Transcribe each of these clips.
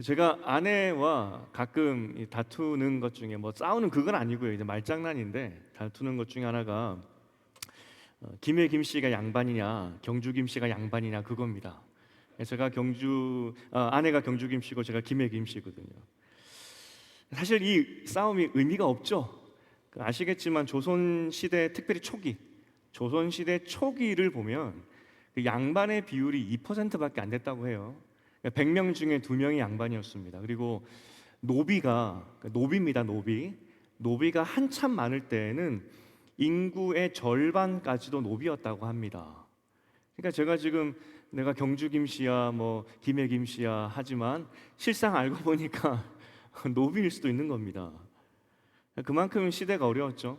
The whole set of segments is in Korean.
제가 아내와 가끔 다투는 것 중에 뭐 싸우는 그건 아니고요. 이제 말장난인데 다투는 것 중에 하나가 김해 김 씨가 양반이냐 경주 김 씨가 양반이냐 그겁니다. 제가 아내가 경주 김 씨고 제가 김해 김 씨거든요. 사실 이 싸움이 의미가 없죠. 아시겠지만 조선 시대 특별히 초기 조선 시대 초기를 보면 그 양반의 비율이 2%밖에 안 됐다고 해요. 100명 중에 2명이 양반이었습니다. 그리고 노비입니다. 노비가 한참 많을 때에는 인구의 절반까지도 노비였다고 합니다. 그러니까 제가 지금 내가 경주 김씨야 뭐 김해 김씨야 하지만 실상 알고 보니까 노비일 수도 있는 겁니다. 그만큼 시대가 어려웠죠.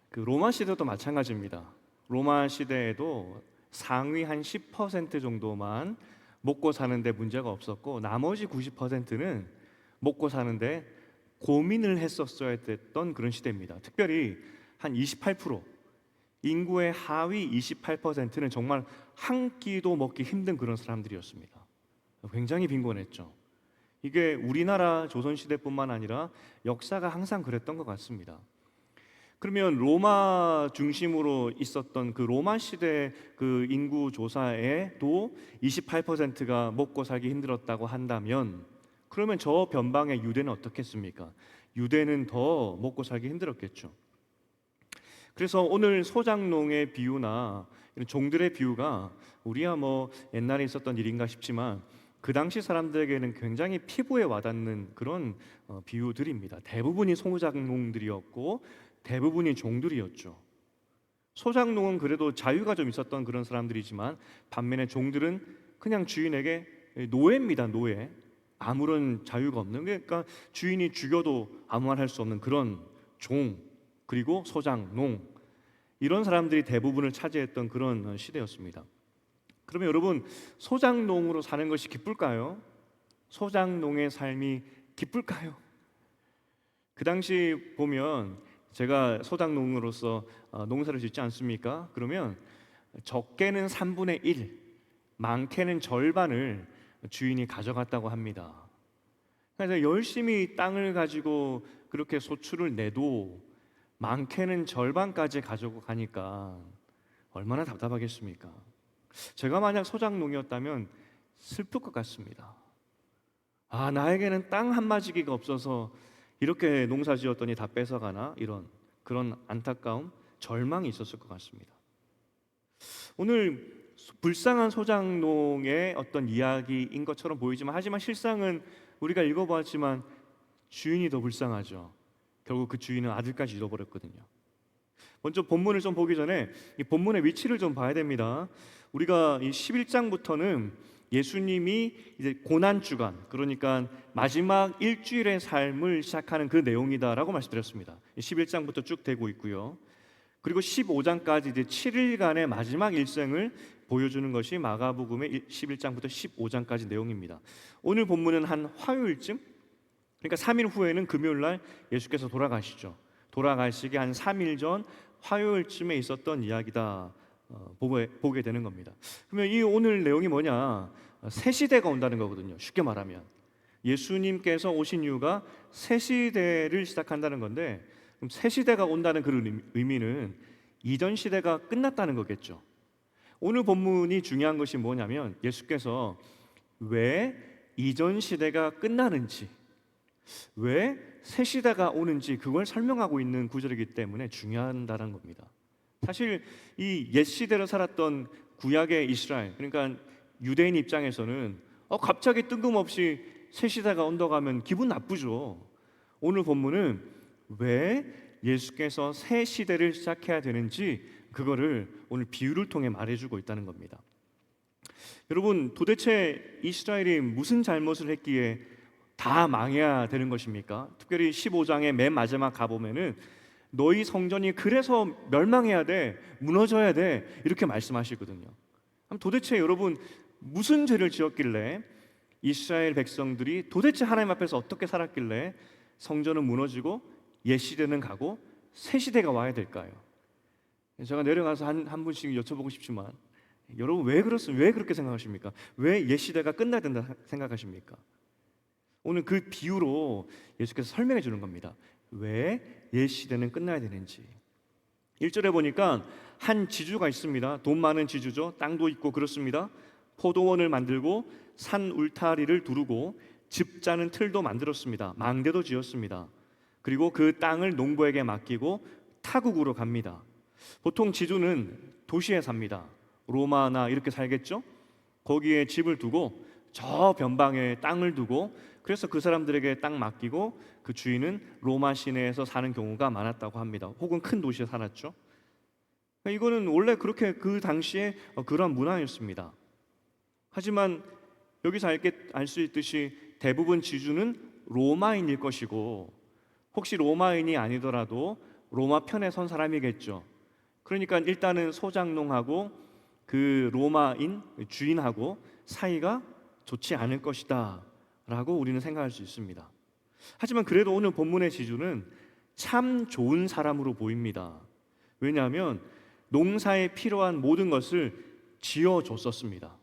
그 로마 시대도 마찬가지입니다. 로마 시대에도 상위 한 10% 정도만 먹고 사는데 문제가 없었고 나머지 90%는 먹고 사는데 고민을 했었어야 됐던 그런 시대입니다. 특별히 한 28%, 인구의 하위 28%는 정말 한 끼도 먹기 힘든 그런 사람들이었습니다. 굉장히 빈곤했죠. 이게 우리나라 조선시대뿐만 아니라 역사가 항상 그랬던 것 같습니다. 그러면 로마 중심으로 있었던 그 로마 시대 그 인구 조사에도 28%가 먹고 살기 힘들었다고 한다면 그러면 저 변방의 유대는 어떻겠습니까? 유대는 더 먹고 살기 힘들었겠죠. 그래서 오늘 소장농의 비유나 이런 종들의 비유가 우리야 뭐 옛날에 있었던 일인가 싶지만 그 당시 사람들에게는 굉장히 피부에 와닿는 그런 비유들입니다. 대부분이 소장농들이었고 대부분이 종들이었죠. 소장농은 그래도 자유가 좀 있었던 그런 사람들이지만 반면에 종들은 그냥 주인에게 노예입니다. 노예. 아무런 자유가 없는, 그러니까 주인이 죽여도 아무 말 할 수 없는 그런 종, 그리고 소장농, 이런 사람들이 대부분을 차지했던 그런 시대였습니다. 그러면 여러분, 소장농으로 사는 것이 기쁠까요? 소장농의 삶이 기쁠까요? 그 당시 보면 제가 소장농으로서 농사를 짓지 않습니까? 그러면 적게는 3분의 1, 많게는 절반을 주인이 가져갔다고 합니다. 그래서 열심히 땅을 가지고 그렇게 소출을 내도 많게는 절반까지 가져가니까 얼마나 답답하겠습니까? 제가 만약 소장농이었다면 슬플 것 같습니다. 아, 나에게는 땅 한 마지기가 없어서 이렇게 농사 지었더니 다 뺏어가나? 이런 그런 안타까움, 절망이 있었을 것 같습니다. 오늘 불쌍한 소장농의 어떤 이야기인 것처럼 보이지만 하지만 실상은 우리가 읽어보았지만 주인이 더 불쌍하죠. 결국 그 주인은 아들까지 잃어버렸거든요. 먼저 본문을 좀 보기 전에 이 본문의 위치를 좀 봐야 됩니다. 우리가 이 11장부터는 예수님이 이제 고난 주간, 그러니까 마지막 일주일의 삶을 시작하는 그 내용이다라고 말씀드렸습니다. 11장부터 쭉 되고 있고요. 그리고 15장까지 이제 7일간의 마지막 일생을 보여주는 것이 마가복음의 11장부터 15장까지 내용입니다. 오늘 본문은 한 화요일쯤, 그러니까 3일 후에는 금요일 날 예수께서 돌아가시죠. 돌아가시기 한 3일 전 화요일쯤에 있었던 이야기다 보게 되는 겁니다. 그러면 이 오늘 내용이 뭐냐? 새 시대가 온다는 거거든요. 쉽게 말하면 예수님께서 오신 이유가 새 시대를 시작한다는 건데, 그럼 새 시대가 온다는 그런 의미는 이전 시대가 끝났다는 거겠죠. 오늘 본문이 중요한 것이 뭐냐면 예수께서 왜 이전 시대가 끝나는지, 왜 새 시대가 오는지 그걸 설명하고 있는 구절이기 때문에 중요하다는 겁니다. 사실 이 옛 시대로 살았던 구약의 이스라엘, 그러니까 유대인 입장에서는 갑자기 뜬금없이 새 시대가 온다고 하면 기분 나쁘죠. 오늘 본문은 왜 예수께서 새 시대를 시작해야 되는지 그거를 오늘 비유를 통해 말해주고 있다는 겁니다. 여러분, 도대체 이스라엘이 무슨 잘못을 했기에 다 망해야 되는 것입니까? 특별히 15장의 맨 마지막 가보면은 너희 성전이 그래서 멸망해야 돼, 무너져야 돼, 이렇게 말씀하시거든요. 그럼 도대체 여러분 무슨 죄를 지었길래 이스라엘 백성들이 도대체 하나님 앞에서 어떻게 살았길래 성전은 무너지고 옛 시대는 가고 새 시대가 와야 될까요? 제가 내려가서 한 분씩 여쭤보고 싶지만 여러분 왜 그렇게 생각하십니까? 왜 옛 시대가 끝나야 된다 생각하십니까? 오늘 그 비유로 예수께서 설명해 주는 겁니다. 왜 옛 시대는 끝나야 되는지. 1절에 보니까 한 지주가 있습니다. 돈 많은 지주죠. 땅도 있고 그렇습니다. 포도원을 만들고 산 울타리를 두르고 집 짜는 틀도 만들었습니다. 망대도 지었습니다. 그리고 그 땅을 농부에게 맡기고 타국으로 갑니다. 보통 지주는 도시에 삽니다. 로마나 이렇게 살겠죠? 거기에 집을 두고 저 변방에 땅을 두고 그래서 그 사람들에게 땅 맡기고 그 주인은 로마 시내에서 사는 경우가 많았다고 합니다. 혹은 큰 도시에 살았죠. 이거는 원래 그렇게 그 당시에 그런 문화였습니다. 하지만 여기서 알 수 있듯이 대부분 지주는 로마인일 것이고 혹시 로마인이 아니더라도 로마 편에 선 사람이겠죠. 그러니까 일단은 소장농하고 그 로마인 주인하고 사이가 좋지 않을 것이다 라고 우리는 생각할 수 있습니다. 하지만 그래도 오늘 본문의 지주는 참 좋은 사람으로 보입니다. 왜냐하면 농사에 필요한 모든 것을 지어줬었습니다.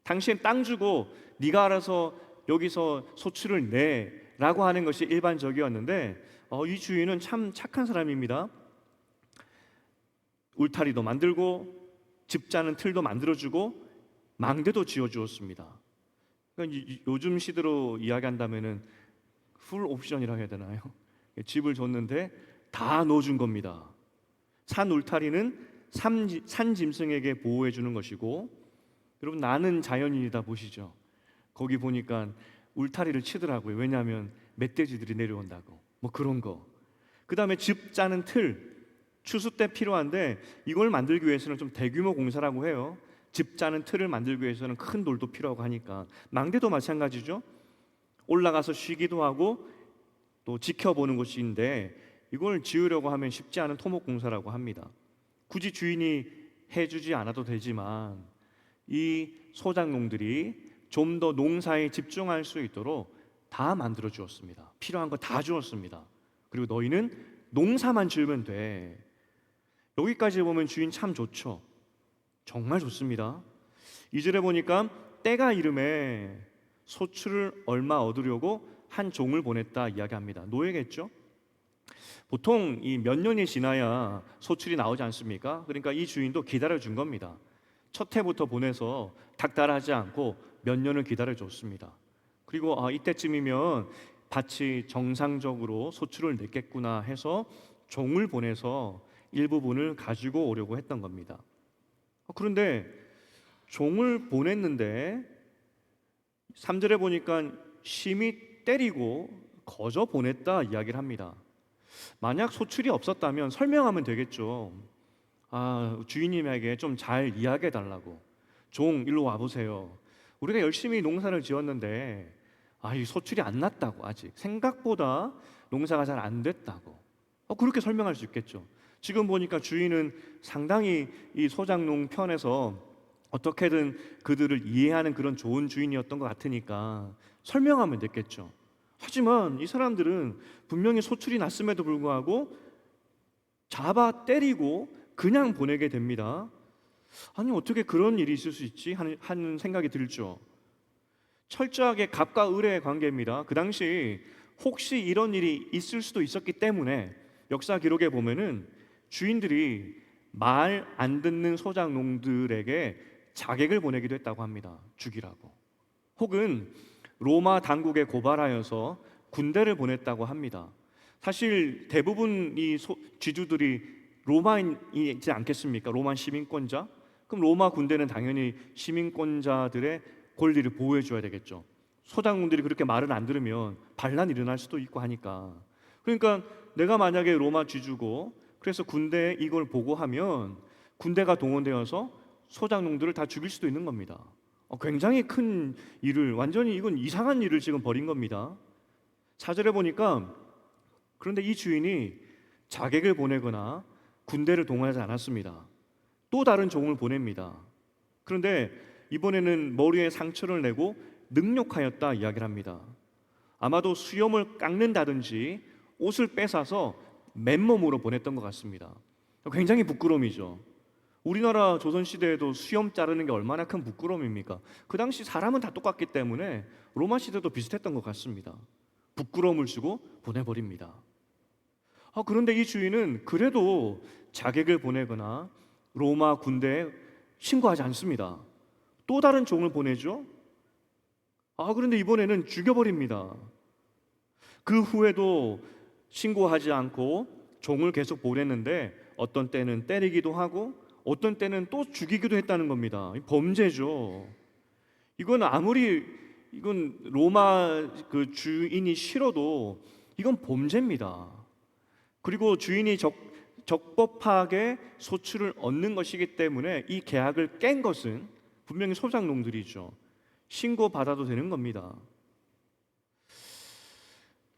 당신 땅 주고 네가 알아서 여기서 소출을 내 라고 하는 것이 일반적이었는데 이 주인은 참 착한 사람입니다. 울타리도 만들고 집 짜는 틀도 만들어주고 망대도 지어주었습니다. 그러니까 요즘 시대로 이야기한다면은 풀 옵션이라 해야 되나요? 집을 줬는데 다 넣어준 겁니다. 산 울타리는 산 짐승에게 보호해 주는 것이고, 여러분 나는 자연인이다 보시죠. 거기 보니까 울타리를 치더라고요. 왜냐하면 멧돼지들이 내려온다고. 뭐 그런 거. 그 다음에 집 짜는 틀, 추수 때 필요한데 이걸 만들기 위해서는 좀 대규모 공사라고 해요. 집 짜는 틀을 만들기 위해서는 큰 돌도 필요하고 하니까. 망대도 마찬가지죠. 올라가서 쉬기도 하고 또 지켜보는 곳인데 이걸 지으려고 하면 쉽지 않은 토목 공사라고 합니다. 굳이 주인이 해주지 않아도 되지만 이 소작농들이 좀 더 농사에 집중할 수 있도록 다 만들어 주었습니다. 필요한 거 다 주었습니다. 그리고 너희는 농사만 지으면 돼. 여기까지 보면 주인 참 좋죠. 정말 좋습니다. 2절에 보니까 때가 이름에 소출을 얼마 얻으려고 한 종을 보냈다 이야기합니다. 노예겠죠? 보통 이 몇 년이 지나야 소출이 나오지 않습니까? 그러니까 이 주인도 기다려 준 겁니다. 첫 해부터 보내서 닥달하지 않고 몇 년을 기다려 줬습니다. 그리고 이때쯤이면 밭이 정상적으로 소출을 냈겠구나 해서 종을 보내서 일부분을 가지고 오려고 했던 겁니다. 그런데 종을 보냈는데 3절에 보니까 심히 때리고 거저 보냈다 이야기를 합니다. 만약 소출이 없었다면 설명하면 되겠죠. 주인님에게 좀 잘 이야기해 달라고. 종 일로 와보세요. 우리가 열심히 농사를 지었는데 이 소출이 안 났다고. 아직 생각보다 농사가 잘 안 됐다고. 그렇게 설명할 수 있겠죠. 지금 보니까 주인은 상당히 이 소작농 편에서 어떻게든 그들을 이해하는 그런 좋은 주인이었던 것 같으니까 설명하면 됐겠죠. 하지만 이 사람들은 분명히 소출이 났음에도 불구하고 잡아 때리고 그냥 보내게 됩니다. 아니 어떻게 그런 일이 있을 수 있지 하는 생각이 들죠. 철저하게 갑과 을의 관계입니다. 그 당시 혹시 이런 일이 있을 수도 있었기 때문에 역사 기록에 보면은 주인들이 말 안 듣는 소작농들에게 자객을 보내기도 했다고 합니다. 죽이라고. 혹은 로마 당국에 고발하여서 군대를 보냈다고 합니다. 사실 대부분 이 쥐주들이 로마인이지 않겠습니까? 로마 시민권자? 그럼 로마 군대는 당연히 시민권자들의 권리를 보호해 줘야 되겠죠. 소장군들이 그렇게 말을 안 들으면 반란이 일어날 수도 있고 하니까. 그러니까 내가 만약에 로마 쥐주고 그래서 군대에 이걸 보고하면 군대가 동원되어서 소장농들을 다 죽일 수도 있는 겁니다. 굉장히 큰 일을, 완전히 이건 이상한 일을 지금 벌인 겁니다. 4절에 보니까 그런데 이 주인이 자객을 보내거나 군대를 동원하지 않았습니다. 또 다른 종을 보냅니다. 그런데 이번에는 머리에 상처를 내고 능욕하였다 이야기를 합니다. 아마도 수염을 깎는다든지 옷을 뺏어서 맨몸으로 보냈던 것 같습니다. 굉장히 부끄러움이죠. 우리나라 조선시대에도 수염 자르는 게 얼마나 큰 부끄러움입니까? 그 당시 사람은 다 똑같기 때문에 로마 시대도 비슷했던 것 같습니다. 부끄러움을 주고 보내버립니다. 그런데 이 주인은 그래도 자객을 보내거나 로마 군대에 신고하지 않습니다. 또 다른 종을 보내죠. 그런데 이번에는 죽여버립니다. 그 후에도 신고하지 않고 종을 계속 보냈는데 어떤 때는 때리기도 하고 어떤 때는 또 죽이기도 했다는 겁니다. 범죄죠. 이건 로마 그 주인이 싫어도 이건 범죄입니다. 그리고 주인이 적법하게 소출을 얻는 것이기 때문에 이 계약을 깬 것은 분명히 소작농들이죠. 신고받아도 되는 겁니다.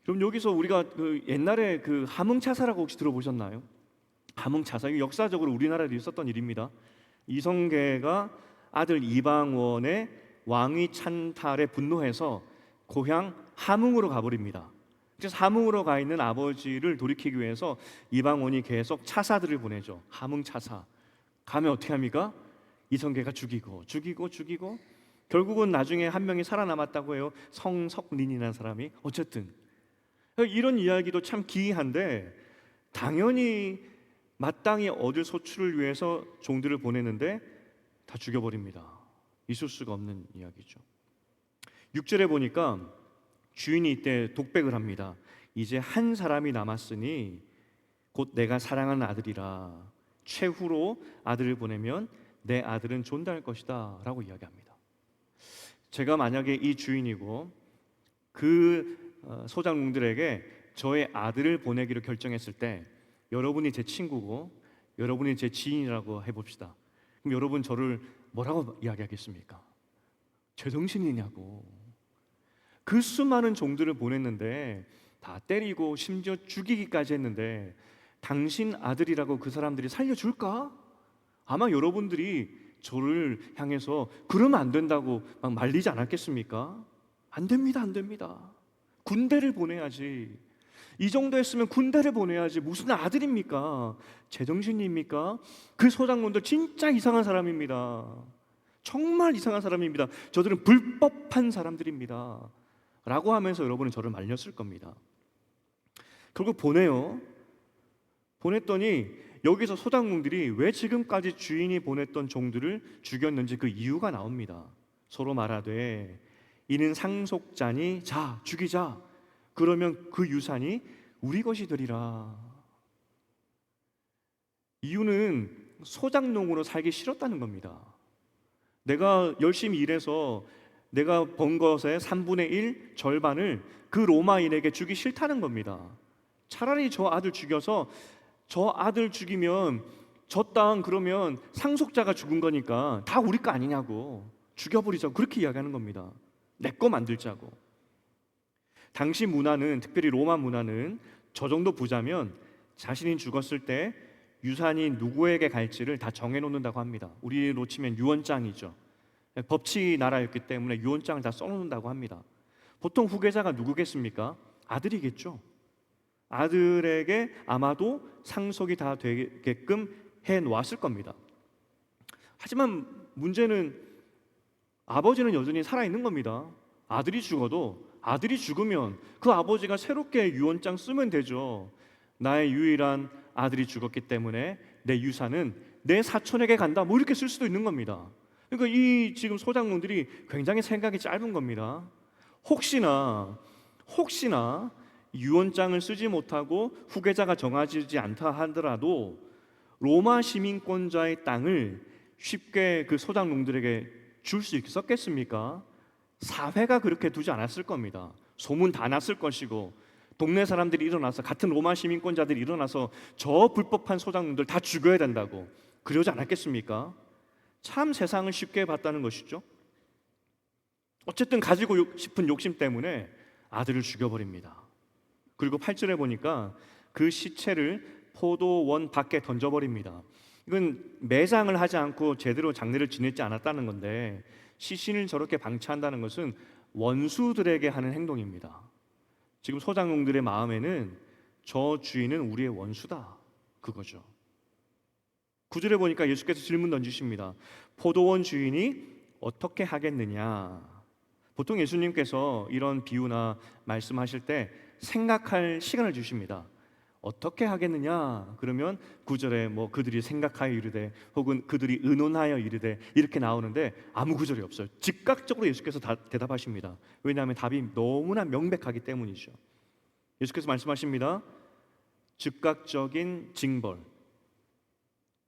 그럼 여기서 우리가 그 옛날에 그 함흥차사라고 혹시 들어보셨나요? 함흥차사, 이거 역사적으로 우리나라에도 있었던 일입니다. 이성계가 아들 이방원의 왕위 찬탈에 분노해서 고향 함흥으로 가버립니다. 그래서 함흥으로 가 있는 아버지를 돌이키기 위해서 이방원이 계속 차사들을 보내죠. 함흥차사. 가면 어떻게 합니까? 이성계가 죽이고 결국은 나중에 한 명이 살아남았다고 해요. 성석린이라는 사람이. 어쨌든 이런 이야기도 참 기이한데, 당연히 마땅히 얻을 소출을 위해서 종들을 보내는데 다 죽여버립니다. 있을 수가 없는 이야기죠. 6절에 보니까 주인이 이때 독백을 합니다. 이제 한 사람이 남았으니 곧 내가 사랑하는 아들이라. 최후로 아들을 보내면 내 아들은 존대할 것이다 라고 이야기합니다. 제가 만약에 이 주인이고 그 소장농들에게 저의 아들을 보내기로 결정했을 때, 여러분이 제 친구고 여러분이 제 지인이라고 해봅시다. 그럼 여러분 저를 뭐라고 이야기하겠습니까? 제정신이냐고. 그 수많은 종들을 보냈는데 다 때리고 심지어 죽이기까지 했는데 당신 아들이라고 그 사람들이 살려줄까? 아마 여러분들이 저를 향해서 그러면 안 된다고 막 말리지 않았겠습니까? 안 됩니다, 안 됩니다. 군대를 보내야지. 이 정도 했으면 군대를 보내야지. 무슨 아들입니까? 제정신입니까? 그 소장님들 진짜 이상한 사람입니다. 정말 이상한 사람입니다. 저들은 불법한 사람들입니다 라고 하면서 여러분은 저를 말렸을 겁니다. 결국 보냈더니 여기서 소장농들이 왜 지금까지 주인이 보냈던 종들을 죽였는지 그 이유가 나옵니다. 서로 말하되 이는 상속자니 자 죽이자. 그러면 그 유산이 우리 것이 되리라. 이유는 소작농으로 살기 싫었다는 겁니다. 내가 열심히 일해서 내가 번 것의 3분의 1 절반을 그 로마인에게 주기 싫다는 겁니다. 차라리 저 아들 죽여서, 저 아들 죽이면 저 땅 그러면 상속자가 죽은 거니까 다 우리 거 아니냐고, 죽여버리자고 그렇게 이야기하는 겁니다. 내 거 만들자고. 당시 문화는, 특별히 로마 문화는 저 정도 부자면 자신이 죽었을 때 유산이 누구에게 갈지를 다 정해놓는다고 합니다. 우리로 치면 유언장이죠. 법치 나라였기 때문에 유언장을 다 써놓는다고 합니다. 보통 후계자가 누구겠습니까? 아들이겠죠. 아들에게 아마도 상속이 다 되게끔 해놓았을 겁니다. 하지만 문제는 아버지는 여전히 살아있는 겁니다. 아들이 죽으면 그 아버지가 새롭게 유언장 쓰면 되죠. 나의 유일한 아들이 죽었기 때문에 내 유산은 내 사촌에게 간다, 뭐 이렇게 쓸 수도 있는 겁니다. 그러니까 이 지금 소장농들이 굉장히 생각이 짧은 겁니다. 혹시나 유언장을 쓰지 못하고 후계자가 정해지지 않다 하더라도 로마 시민권자의 땅을 쉽게 그 소장농들에게 줄 수 있었겠습니까? 사회가 그렇게 두지 않았을 겁니다. 소문 다 났을 것이고 동네 사람들이 일어나서, 같은 로마 시민권자들이 일어나서 저 불법한 소장농들 다 죽여야 된다고 그러지 않았겠습니까? 참 세상을 쉽게 봤다는 것이죠. 어쨌든 가지고 싶은 욕심 때문에 아들을 죽여버립니다. 그리고 8절에 보니까 그 시체를 포도원 밖에 던져버립니다. 이건 매장을 하지 않고 제대로 장례를 지내지 않았다는 건데, 시신을 저렇게 방치한다는 것은 원수들에게 하는 행동입니다. 지금 소장농들의 마음에는 저 주인은 우리의 원수다, 그거죠. 9절에 보니까 예수께서 질문 던지십니다. 포도원 주인이 어떻게 하겠느냐? 보통 예수님께서 이런 비유나 말씀하실 때 생각할 시간을 주십니다. 어떻게 하겠느냐? 그러면 9절에 뭐 그들이 생각하여 이르되 혹은 그들이 의논하여 이르되 이렇게 나오는데 아무 구절이 없어요. 즉각적으로 예수께서 대답하십니다. 왜냐하면 답이 너무나 명백하기 때문이죠. 예수께서 말씀하십니다. 즉각적인 징벌,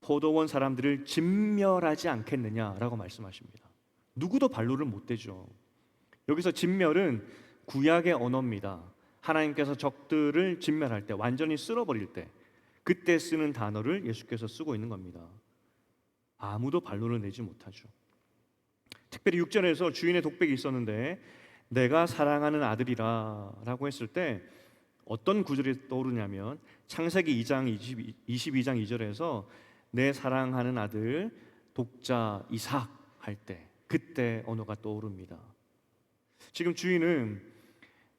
포도원 사람들을 진멸하지 않겠느냐라고 말씀하십니다. 누구도 반론을 못 대죠. 여기서 진멸은 구약의 언어입니다. 하나님께서 적들을 진멸할 때, 완전히 쓸어버릴 때, 그때 쓰는 단어를 예수께서 쓰고 있는 겁니다. 아무도 반론을 내지 못하죠. 특별히 6절에서 주인의 독백이 있었는데 내가 사랑하는 아들이라 라고 했을 때 어떤 구절이 떠오르냐면 창세기 2장 22장 2절에서 내 사랑하는 아들 독자 이삭 할 때 그때 언어가 떠오릅니다. 지금 주인은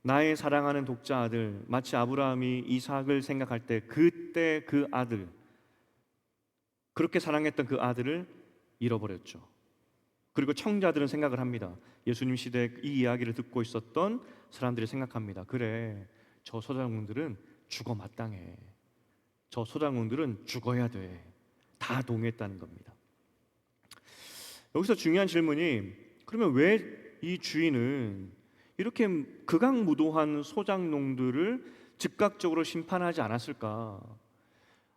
나의 사랑하는 독자 아들, 마치 아브라함이 이삭을 생각할 때 그때 그 아들, 그렇게 사랑했던 그 아들을 잃어버렸죠. 그리고 청자들은 생각을 합니다. 예수님 시대에 이 이야기를 듣고 있었던 사람들이 생각합니다. 그래, 저 소장공들은 죽어 마땅해. 저 소장공들은 죽어야 돼. 다 동의했다는 겁니다. 여기서 중요한 질문이, 그러면 왜 이 주인은 이렇게 극악무도한 소작농들을 즉각적으로 심판하지 않았을까?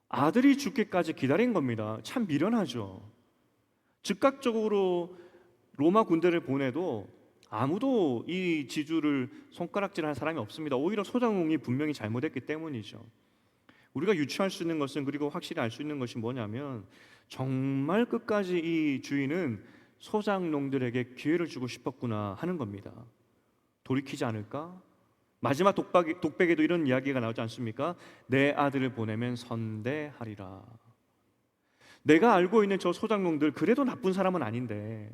아들이 죽기까지 기다린 겁니다. 참 미련하죠. 즉각적으로 로마 군대를 보내도 아무도 이 지주를 손가락질할 사람이 없습니다. 오히려 소작농이 분명히 잘못했기 때문이죠. 우리가 유추할 수 있는 것은, 그리고 확실히 알 수 있는 것이 뭐냐면 정말 끝까지 이 주인은 소작농들에게 기회를 주고 싶었구나 하는 겁니다. 돌이키지 않을까? 마지막 독백에도 이런 이야기가 나오지 않습니까? 내 아들을 보내면 선대하리라. 내가 알고 있는 저 소작농들 그래도 나쁜 사람은 아닌데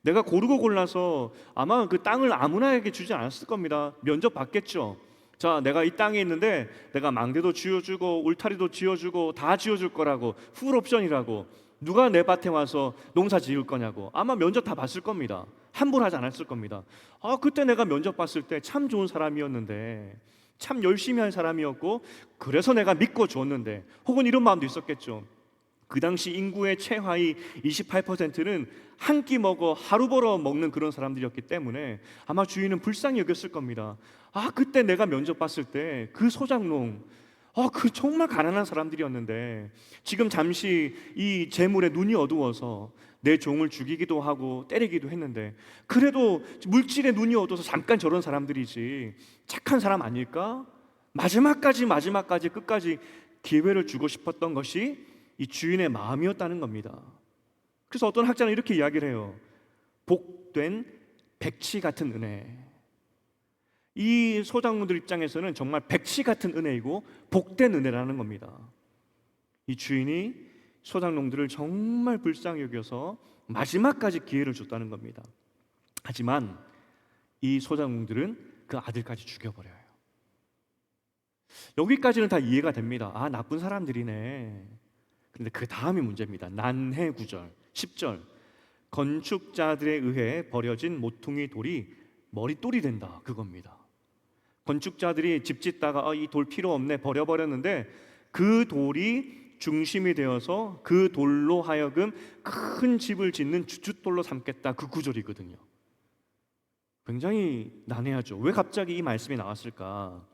내가 고르고 골라서 아마 그 땅을 아무나에게 주지 않았을 겁니다. 면접 받겠죠. 자, 내가 이 땅에 있는데 내가 망대도 지어주고 울타리도 지어주고 다 지어줄 거라고, 풀 옵션이라고. 누가 내 밭에 와서 농사 지을 거냐고. 아마 면접 다 봤을 겁니다. 함부로 하지 않았을 겁니다. 그때 내가 면접 봤을 때 참 좋은 사람이었는데, 참 열심히 한 사람이었고 그래서 내가 믿고 줬는데, 혹은 이런 마음도 있었겠죠. 그 당시 인구의 최하위 28%는 한 끼 먹어 하루 벌어 먹는 그런 사람들이었기 때문에 아마 주인은 불쌍히 여겼을 겁니다. 그때 내가 면접 봤을 때 그 소작농, 그 정말 가난한 사람들이었는데 지금 잠시 이 재물에 눈이 어두워서 내 종을 죽이기도 하고 때리기도 했는데 그래도 물질에 눈이 어두워서 잠깐 저런 사람들이지 착한 사람 아닐까? 마지막까지 끝까지 기회를 주고 싶었던 것이 이 주인의 마음이었다는 겁니다. 그래서 어떤 학자는 이렇게 이야기를 해요. 복된 백치 같은 은혜. 이 소작농들 입장에서는 정말 백치 같은 은혜이고 복된 은혜라는 겁니다. 이 주인이 소작농들을 정말 불쌍히 여겨서 마지막까지 기회를 줬다는 겁니다. 하지만 이 소작농들은 그 아들까지 죽여버려요. 여기까지는 다 이해가 됩니다. 나쁜 사람들이네. 근데 그 다음이 문제입니다. 난해 9절, 10절. 건축자들에 의해 버려진 모퉁이 돌이 머릿돌이 된다, 그겁니다. 건축자들이 집 짓다가 이 돌 필요 없네 버려버렸는데 그 돌이 중심이 되어서 그 돌로 하여금 큰 집을 짓는 주춧돌로 삼겠다, 그 구절이거든요. 굉장히 난해하죠. 왜 갑자기 이 말씀이 나왔을까?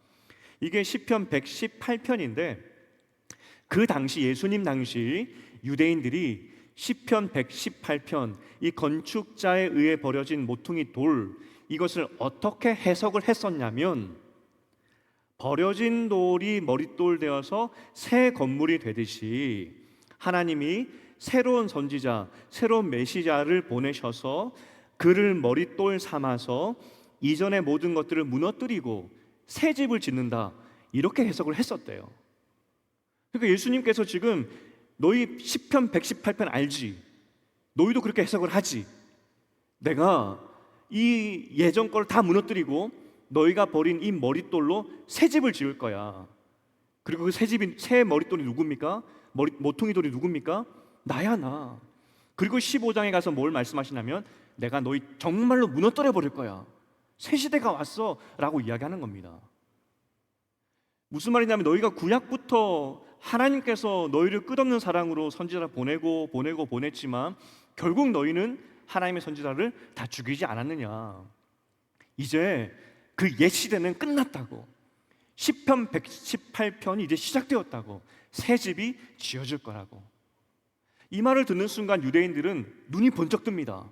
이게 시편 118편인데 그 당시, 예수님 당시 유대인들이 시편 118편, 이 건축자에 의해 버려진 모퉁이 돌, 이것을 어떻게 해석을 했었냐면 버려진 돌이 머릿돌 되어서 새 건물이 되듯이 하나님이 새로운 선지자, 새로운 메시자를 보내셔서 그를 머릿돌 삼아서 이전의 모든 것들을 무너뜨리고 새 집을 짓는다, 이렇게 해석을 했었대요. 그러니까 예수님께서 지금 너희 시편 118편 알지? 너희도 그렇게 해석을 하지? 내가 이 예전 걸 다 무너뜨리고 너희가 버린 이 머릿돌로 새 집을 지을 거야. 그리고 그 새 머릿돌이 누굽니까? 모퉁이 돌이 누굽니까? 나야 나. 그리고 15장에 가서 뭘 말씀하시냐면 내가 너희 정말로 무너뜨려 버릴 거야. 새 시대가 왔어 라고 이야기하는 겁니다. 무슨 말이냐면 너희가 구약부터 하나님께서 너희를 끝없는 사랑으로 선지자를 보냈지만 결국 너희는 하나님의 선지자를 다 죽이지 않았느냐. 이제 그 옛 시대는 끝났다고. 시편 118편이 이제 시작되었다고. 새 집이 지어질 거라고. 이 말을 듣는 순간 유대인들은 눈이 번쩍 뜹니다.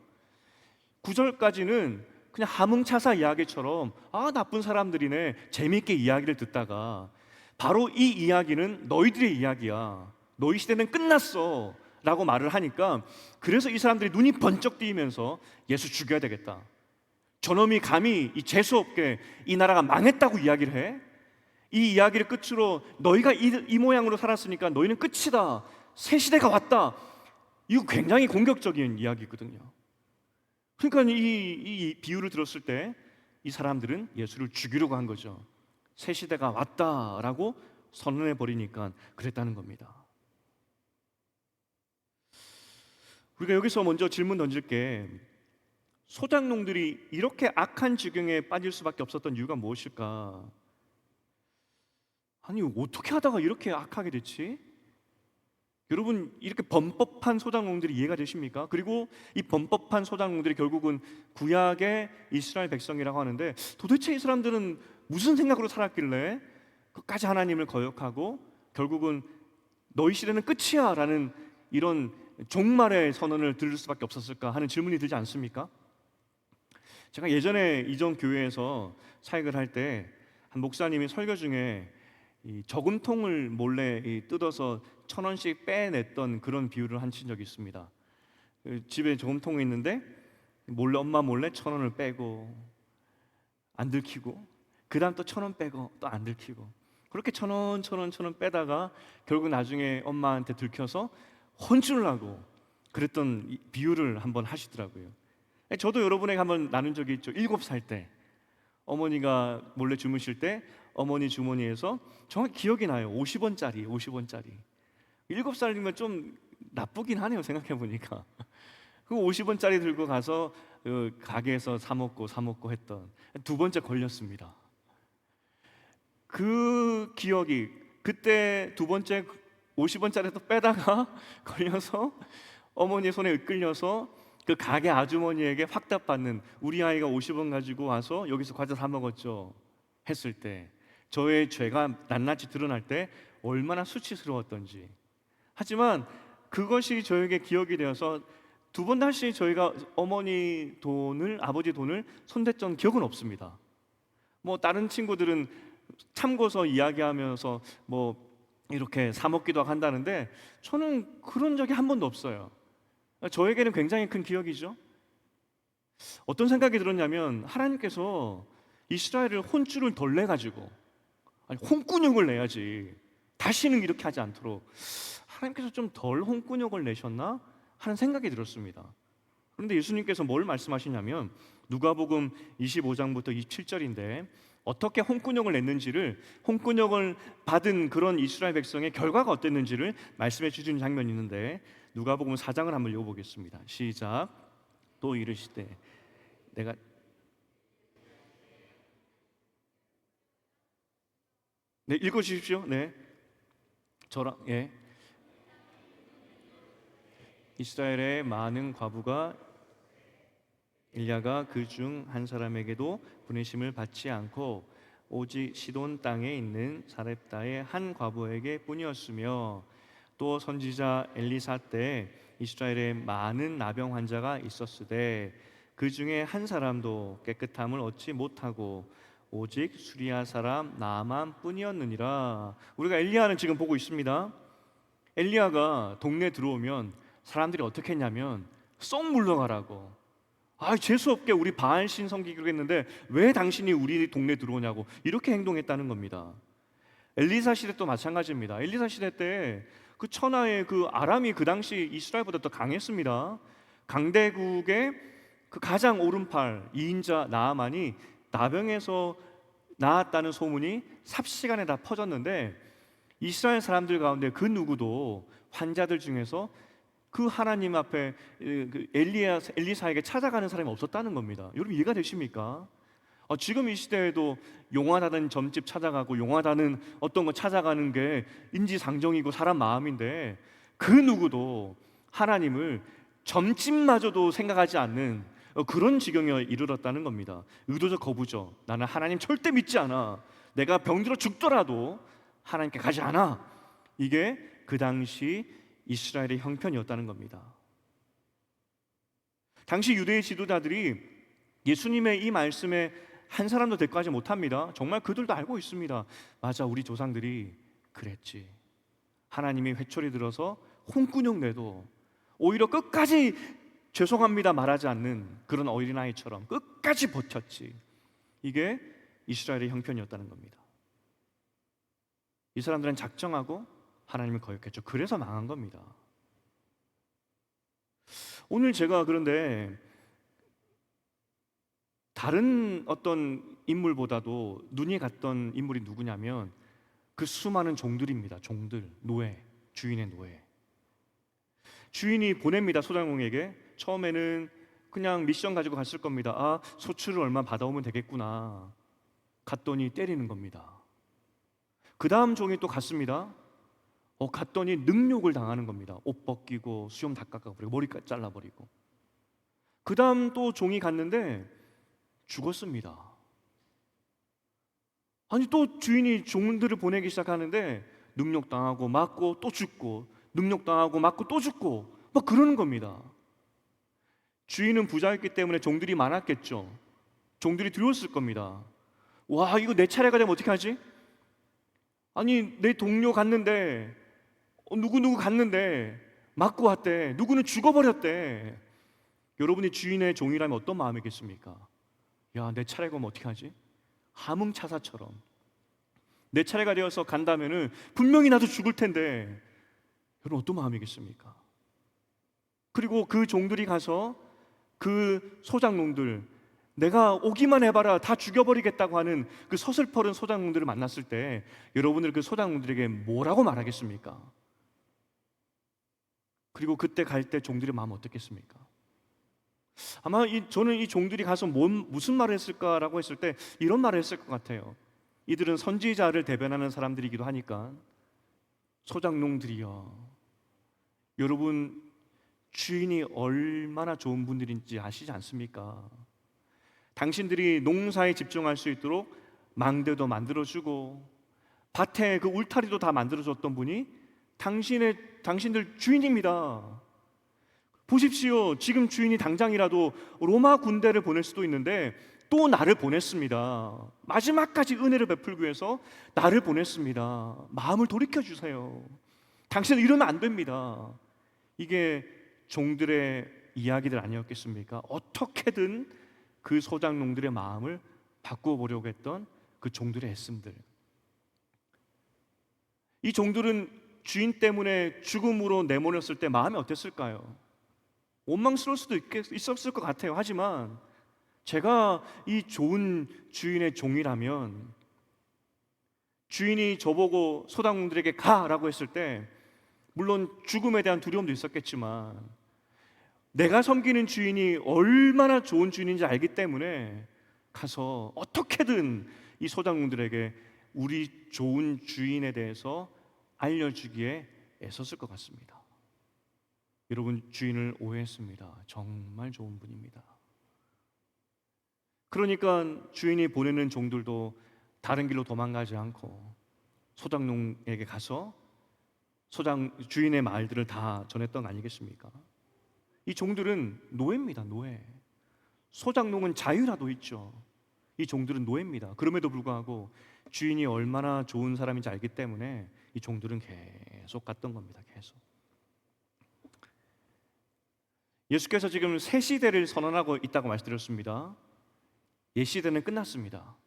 9절까지는 그냥 하뭉차사 이야기처럼 나쁜 사람들이네 재미있게 이야기를 듣다가 바로 이 이야기는 너희들의 이야기야. 너희 시대는 끝났어 라고 말을 하니까 그래서 이 사람들이 눈이 번쩍 뜨이면서 예수 죽여야 되겠다. 저놈이 감히 이 재수없게 이 나라가 망했다고 이야기를 해? 이 이야기를 끝으로 너희가 이 모양으로 살았으니까 너희는 끝이다. 새 시대가 왔다. 이거 굉장히 공격적인 이야기거든요. 그러니까 이 비유를 들었을 때 이 사람들은 예수를 죽이려고 한 거죠. 새 시대가 왔다라고 선언해 버리니까 그랬다는 겁니다. 우리가 여기서 먼저 질문 던질게. 소작농들이 이렇게 악한 지경에 빠질 수밖에 없었던 이유가 무엇일까? 아니 어떻게 하다가 이렇게 악하게 됐지? 여러분 이렇게 범법한 소작농들이 이해가 되십니까? 그리고 이 범법한 소작농들이 결국은 구약의 이스라엘 백성이라고 하는데 도대체 이 사람들은 무슨 생각으로 살았길래 끝까지 하나님을 거역하고 결국은 너희 시대는 끝이야 라는 이런 종말의 선언을 들을 수밖에 없었을까 하는 질문이 들지 않습니까? 제가 예전에 이전 교회에서 사역을 할 때 한 목사님이 설교 중에 이 저금통을 몰래 뜯어서 1,000원씩 빼냈던 그런 비유를 하신 적이 있습니다. 집에 저금통이 있는데 엄마 몰래 1,000원을 빼고 안 들키고 그 다음 또 1,000원 빼고 또 안 들키고 그렇게 1,000원 빼다가 결국 나중에 엄마한테 들켜서 혼쭐을 나고 그랬던 비유를 한번 하시더라고요. 저도 여러분에게 한번 나눈 적이 있죠. 7살 때 어머니가 몰래 주무실 때 어머니 주머니에서 정확히 기억이 나요. 50원짜리 7살이면 좀 나쁘긴 하네요. 생각해보니까 그 50원짜리 들고 가서 가게에서 사 먹고 했던 두 번째 걸렸습니다. 그 기억이 그때 두 번째 50원짜리도 빼다가 걸려서 어머니 손에 이끌려서 그 가게 아주머니에게 확답받는 우리 아이가 50원 가지고 와서 여기서 과자 사 먹었죠 했을 때 저의 죄가 낱낱이 드러날 때 얼마나 수치스러웠던지. 하지만 그것이 저에게 기억이 되어서 두 번 다시 저희가 어머니 돈을 아버지 돈을 손댔던 기억은 없습니다. 뭐 다른 친구들은 참고서 이야기하면서 뭐 이렇게 사 먹기도 한다는데 저는 그런 적이 한 번도 없어요. 저에게는 굉장히 큰 기억이죠. 어떤 생각이 들었냐면 하나님께서 이스라엘을 혼쭐을 덜 내가지고 홍군형을 내야지 다시는 이렇게 하지 않도록 하나님께서 좀 덜 홍군형을 내셨나 하는 생각이 들었습니다. 그런데 예수님께서 뭘 말씀하시냐면 누가복음 25장부터 27절인데 어떻게 홍군형을 냈는지를 홍군형을 받은 그런 이스라엘 백성의 결과가 어땠는지를 말씀해 주시는 장면이 있는데 누가복음 4장을 한번 읽어보겠습니다. 시작. 또 이르시되 내가 네 읽어주십시오. 네 저랑 이스라엘의 많은 과부가 엘리야가 그 중 한 사람에게도 보내심을 받지 않고 오직 시돈 땅에 있는 사렙다의 한 과부에게 뿐이었으며 또 선지자 엘리사 때 이스라엘에 많은 나병 환자가 있었으되 그 중에 한 사람도 깨끗함을 얻지 못하고 오직 수리아 사람 나만 뿐이었느니라. 우리가 엘리야는 지금 보고 있습니다. 엘리야가 동네 들어오면 사람들이 어떻게 했냐면 쏙 물러가라고. 재수없게 우리 바알신 섬기기로 했는데 왜 당신이 우리 동네 들어오냐고 이렇게 행동했다는 겁니다. 엘리사 시대 또 마찬가지입니다. 엘리사 시대 때 그 천하의 그 아람이 그 당시 이스라엘보다 더 강했습니다. 강대국의 그 가장 오른팔 2인자 나아만이 나병에서 나았다는 소문이 삽시간에 다 퍼졌는데 이스라엘 사람들 가운데 그 누구도 환자들 중에서 그 하나님 앞에 그 엘리사에게 찾아가는 사람이 없었다는 겁니다. 여러분 이해가 되십니까? 지금 이 시대에도 용하다는 점집 찾아가고 용하다는 어떤 거 찾아가는 게 인지상정이고 사람 마음인데, 그 누구도 하나님을 점집마저도 생각하지 않는 그런 지경에 이르렀다는 겁니다. 의도적 거부죠. 나는 하나님 절대 믿지 않아. 내가 병들어 죽더라도 하나님께 가지 않아. 이게 그 당시 이스라엘의 형편이었다는 겁니다. 당시 유대의 지도자들이 예수님의 이 말씀에 한 사람도 대꾸하지 못합니다. 정말 그들도 알고 있습니다. 맞아, 우리 조상들이 그랬지. 하나님이 회초리 들어서 홍군형 내도 오히려 끝까지 죄송합니다 말하지 않는 그런 어린아이처럼 끝까지 버텼지. 이게 이스라엘의 형편이었다는 겁니다. 이 사람들은 작정하고 하나님을 거역했죠. 그래서 망한 겁니다. 오늘 제가 그런데 다른 어떤 인물보다도 눈이 갔던 인물이 누구냐면 그 수많은 종들입니다. 종들, 노예, 주인의 노예. 주인이 보냅니다. 소장농에게. 처음에는 그냥 미션 가지고 갔을 겁니다. 소출을 얼마 받아오면 되겠구나. 갔더니 때리는 겁니다. 그 다음 종이 또 갔습니다. 갔더니 능욕을 당하는 겁니다. 옷 벗기고 수염 다 깎아버리고 머리까지 잘라버리고. 그 다음 또 종이 갔는데 죽었습니다. 아니, 또 주인이 종들을 보내기 시작하는데 능욕당하고 맞고 또 죽고, 능욕당하고 맞고 또 죽고, 막 그러는 겁니다. 주인은 부자였기 때문에 종들이 많았겠죠. 종들이 두려웠을 겁니다. 와, 이거 내 차례가 되면 어떻게 하지? 아니, 내 동료 갔는데 누구 갔는데 맞고 왔대. 누구는 죽어버렸대. 여러분이 주인의 종이라면 어떤 마음이겠습니까? 야, 내 차례가 오면 어떻게 하지? 함흥차사처럼 내 차례가 되어서 간다면은 분명히 나도 죽을 텐데, 여러분 어떤 마음이겠습니까? 그리고 그 종들이 가서 그 소장농들, 내가 오기만 해봐라 다 죽여버리겠다고 하는 그 서슬퍼른 소장농들을 만났을 때 여러분들 그 소장농들에게 뭐라고 말하겠습니까? 그리고 그때 갈 때 종들의 마음 어떻겠습니까? 아마 저는 이 종들이 가서 무슨 말을 했을까라고 했을 때 이런 말을 했을 것 같아요. 이들은 선지자를 대변하는 사람들이기도 하니까, 소장농들이여, 여러분 주인이 얼마나 좋은 분들인지 아시지 않습니까? 당신들이 농사에 집중할 수 있도록 망대도 만들어주고 밭에 그 울타리도 다 만들어줬던 분이 당신들 주인입니다. 보십시오. 지금 주인이 당장이라도 로마 군대를 보낼 수도 있는데 또 나를 보냈습니다. 마지막까지 은혜를 베풀기 위해서 나를 보냈습니다. 마음을 돌이켜주세요. 당신은 이러면 안 됩니다. 이게 종들의 이야기들 아니었겠습니까? 어떻게든 그 소장농들의 마음을 바꿔보려고 했던 그 종들의 애씀들. 이 종들은 주인 때문에 죽음으로 내몰렸을 때 마음이 어땠을까요? 원망스러울 수도 있었을 것 같아요. 하지만 제가 이 좋은 주인의 종이라면, 주인이 저보고 소장농들에게 가라고 했을 때 물론 죽음에 대한 두려움도 있었겠지만 내가 섬기는 주인이 얼마나 좋은 주인인지 알기 때문에 가서 어떻게든 이 소장농들에게 우리 좋은 주인에 대해서 알려주기에 애썼을 것 같습니다. 여러분, 주인을 오해했습니다. 정말 좋은 분입니다. 그러니까 주인이 보내는 종들도 다른 길로 도망가지 않고 소장농에게 가서 주인의 말들을 다 전했던 거 아니겠습니까? 이 종들은 노예입니다. 노예. 소장농은 자유라도 있죠. 이 종들은 노예입니다. 그럼에도 불구하고 주인이 얼마나 좋은 사람인지 알기 때문에 이 종들은 계속 갔던 겁니다. 계속. 예수께서 지금 새 시대를 선언하고 있다고 말씀드렸습니다. 옛 시대는 끝났습니다.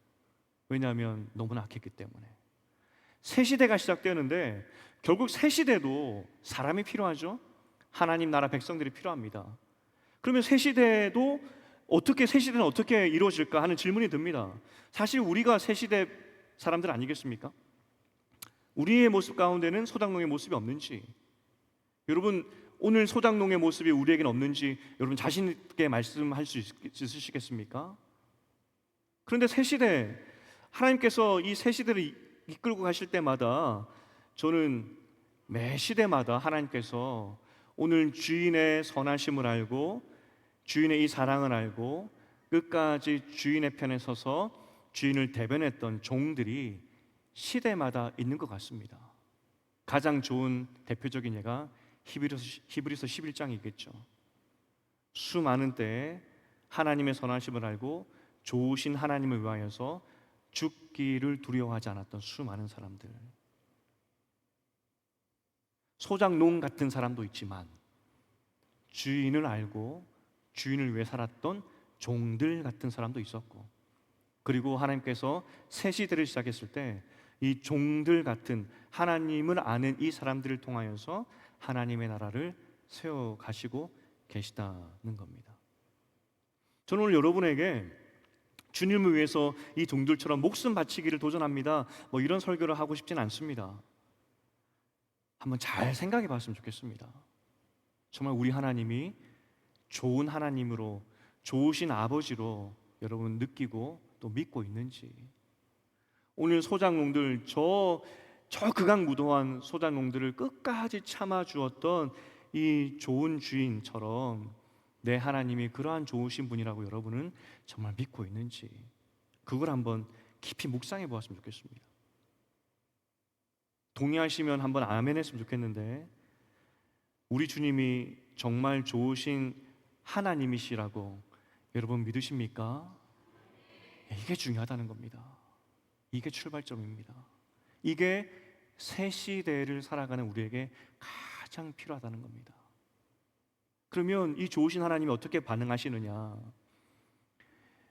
왜냐하면 너무나 악했기 때문에. 새 시대가 시작되는데 결국 새 시대도 사람이 필요하죠. 하나님 나라 백성들이 필요합니다. 그러면 새 시대는 어떻게 이루어질까 하는 질문이 듭니다. 사실 우리가 새 시대 사람들 아니겠습니까? 우리의 모습 가운데는 소장농의 모습이 없는지, 여러분 오늘 소장농의 모습이 우리에게는 없는지 여러분 자신 있게 말씀할 수 있으시겠습니까? 그런데 새 시대, 하나님께서 이 새 시대를 이끌고 가실 때마다 저는 매 시대마다 하나님께서 오늘 주인의 선하심을 알고 주인의 이 사랑을 알고 끝까지 주인의 편에 서서 주인을 대변했던 종들이 시대마다 있는 것 같습니다. 가장 좋은 대표적인 예가 히브리서 11장이겠죠. 수많은 때에 하나님의 선하심을 알고 좋으신 하나님을 위하여서 죽기를 두려워하지 않았던 수많은 사람들, 소장농 같은 사람도 있지만 주인을 알고 주인을 위해 살았던 종들 같은 사람도 있었고, 그리고 하나님께서 새 시대를 시작했을 때 이 종들 같은 하나님을 아는 이 사람들을 통하여서 하나님의 나라를 세워 가시고 계시다는 겁니다. 저는 오늘 여러분에게 주님을 위해서 이 종들처럼 목숨 바치기를 도전합니다, 이런 설교를 하고 싶진 않습니다. 한번 잘 생각해 봤으면 좋겠습니다. 정말 우리 하나님이 좋은 하나님으로, 좋으신 아버지로 여러분 느끼고 또 믿고 있는지. 오늘 소장농들, 저 극악무도한 소장농들을 끝까지 참아주었던 이 좋은 주인처럼 내 하나님이 그러한 좋으신 분이라고 여러분은 정말 믿고 있는지, 그걸 한번 깊이 묵상해 보았으면 좋겠습니다. 동의하시면 한번 아멘 했으면 좋겠는데, 우리 주님이 정말 좋으신 하나님이시라고 여러분 믿으십니까? 이게 중요하다는 겁니다. 이게 출발점입니다. 이게 새 시대를 살아가는 우리에게 가장 필요하다는 겁니다. 그러면 이 좋으신 하나님이 어떻게 반응하시느냐?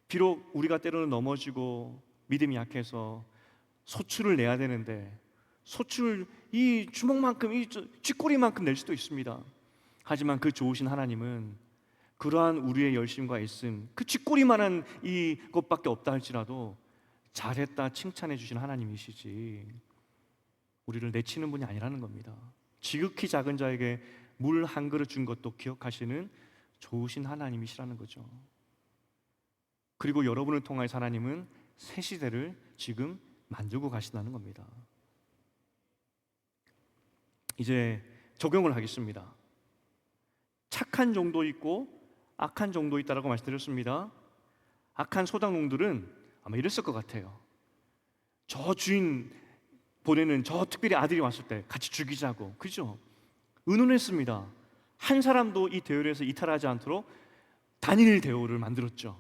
비록 우리가 때로는 넘어지고 믿음이 약해서 소출을 내야 되는데 소출 이 주먹만큼, 이 쥐꼬리만큼 낼 수도 있습니다. 하지만 그 좋으신 하나님은 그러한 우리의 열심과 애씀, 그 쥐꼬리만한 이것밖에 없다 할지라도 잘했다 칭찬해 주신 하나님이시지 우리를 내치는 분이 아니라는 겁니다. 지극히 작은 자에게 물 한 그릇 준 것도 기억하시는 좋으신 하나님이시라는 거죠. 그리고 여러분을 통하여서 하나님은 새 시대를 지금 만들고 가신다는 겁니다. 이제 적용을 하겠습니다. 착한 종도 있고 악한 종도 있다라고 말씀드렸습니다. 악한 소장농들은 아마 이랬을 것 같아요. 저 주인 보내는 저 특별히 아들이 왔을 때 같이 죽이자고, 그죠? 의논했습니다. 한 사람도 이 대열에서 이탈하지 않도록 단일 대우를 만들었죠.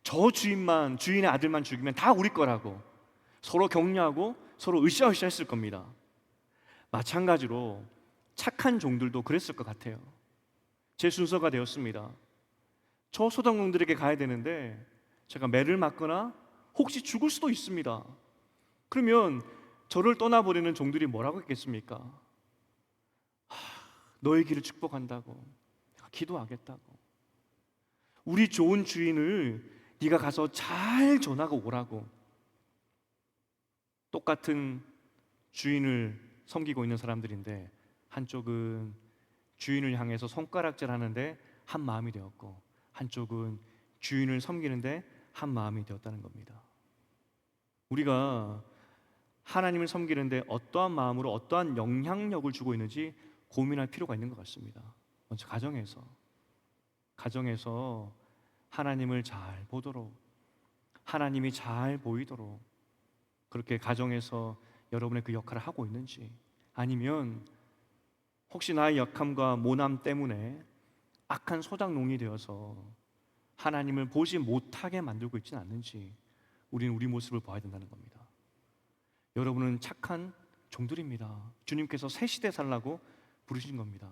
저 주인의 아들만 죽이면 다 우리 거라고 서로 격려하고 서로 으쌰으쌰 했을 겁니다. 마찬가지로 착한 종들도 그랬을 것 같아요. 제 순서가 되었습니다. 저 소장농들에게 가야 되는데 제가 매를 맞거나 혹시 죽을 수도 있습니다. 그러면 저를 떠나버리는 종들이 뭐라고 했겠습니까? 너의 길을 축복한다고, 내가 기도하겠다고, 우리 좋은 주인을 네가 가서 잘 전하고 오라고. 똑같은 주인을 섬기고 있는 사람들인데 한쪽은 주인을 향해서 손가락질하는데 한 마음이 되었고, 한쪽은 주인을 섬기는데 한 마음이 되었다는 겁니다. 우리가 하나님을 섬기는데 어떠한 마음으로 어떠한 영향력을 주고 있는지 고민할 필요가 있는 것 같습니다. 먼저 가정에서 하나님을 잘 보도록, 하나님이 잘 보이도록 그렇게 가정에서 여러분의 그 역할을 하고 있는지, 아니면 혹시 나의 약함과 모남 때문에 악한 소장농이 되어서 하나님을 보지 못하게 만들고 있지는 않는지 우리는 우리 모습을 봐야 된다는 겁니다. 여러분은 착한 종들입니다. 주님께서 새 시대 살라고 부르신 겁니다.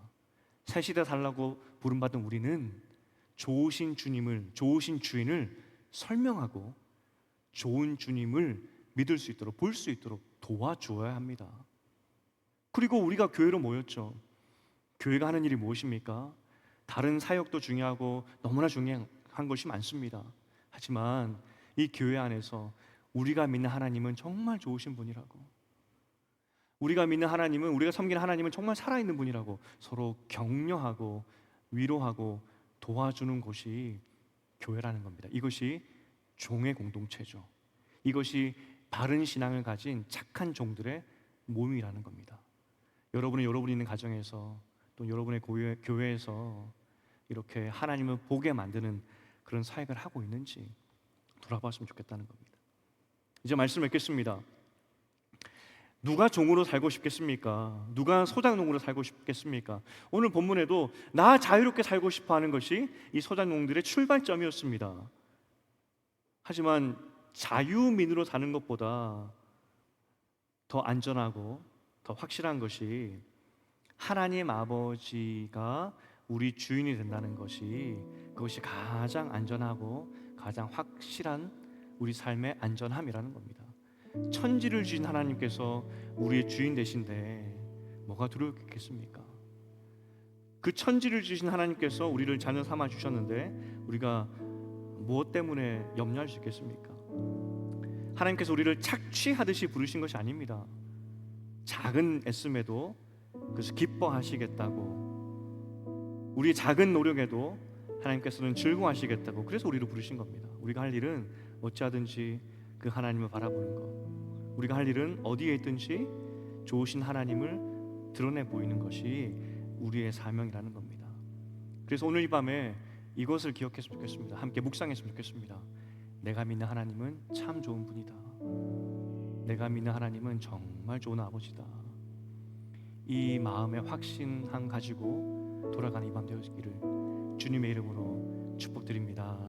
새 시대 살라고 부름받은 우리는 좋으신 주님을, 좋으신 주인을 설명하고 좋은 주님을 믿을 수 있도록, 볼 수 있도록 도와주어야 합니다. 그리고 우리가 교회로 모였죠. 교회가 하는 일이 무엇입니까? 다른 사역도 중요하고 너무나 중요한 것이 많습니다. 하지만 이 교회 안에서 우리가 믿는 하나님은 정말 좋으신 분이라고, 우리가 믿는 하나님은, 우리가 섬기는 하나님은 정말 살아있는 분이라고 서로 격려하고 위로하고 도와주는 곳이 교회라는 겁니다. 이것이 종의 공동체죠. 이것이 바른 신앙을 가진 착한 종들의 모임이라는 겁니다. 여러분이 있는 가정에서, 또 여러분의 교회에서 이렇게 하나님을 보게 만드는 그런 사역을 하고 있는지 돌아봤으면 좋겠다는 겁니다. 이제 말씀 맺겠습니다. 누가 종으로 살고 싶겠습니까? 누가 소작농으로 살고 싶겠습니까? 오늘 본문에도 나 자유롭게 살고 싶어 하는 것이 이 소작농들의 출발점이었습니다. 하지만 자유민으로 사는 것보다 더 안전하고 더 확실한 것이 하나님 아버지가 우리 주인이 된다는 것이, 그것이 가장 안전하고 가장 확실한 우리 삶의 안전함이라는 겁니다. 천지를 주신 하나님께서 우리의 주인 되신데 뭐가 두렵겠습니까? 그 천지를 주신 하나님께서 우리를 자녀 삼아 주셨는데 우리가 무엇 때문에 염려할 수 있겠습니까? 하나님께서 우리를 착취하듯이 부르신 것이 아닙니다. 작은 애씀에도 그래서 기뻐하시겠다고, 우리의 작은 노력에도 하나님께서는 즐거워하시겠다고, 그래서 우리를 부르신 겁니다. 우리가 할 일은 어찌하든지 그 하나님을 바라보는 것, 우리가 할 일은 어디에 있든지 좋으신 하나님을 드러내 보이는 것이 우리의 사명이라는 겁니다. 그래서 오늘 이 밤에 이것을 기억했으면 좋겠습니다. 함께 묵상했으면 좋겠습니다. 내가 믿는 하나님은 참 좋은 분이다. 내가 믿는 하나님은 정말 좋은 아버지다. 이 마음의 확신함 가지고 돌아가는 이 밤 되었기를 주님의 이름으로 축복드립니다.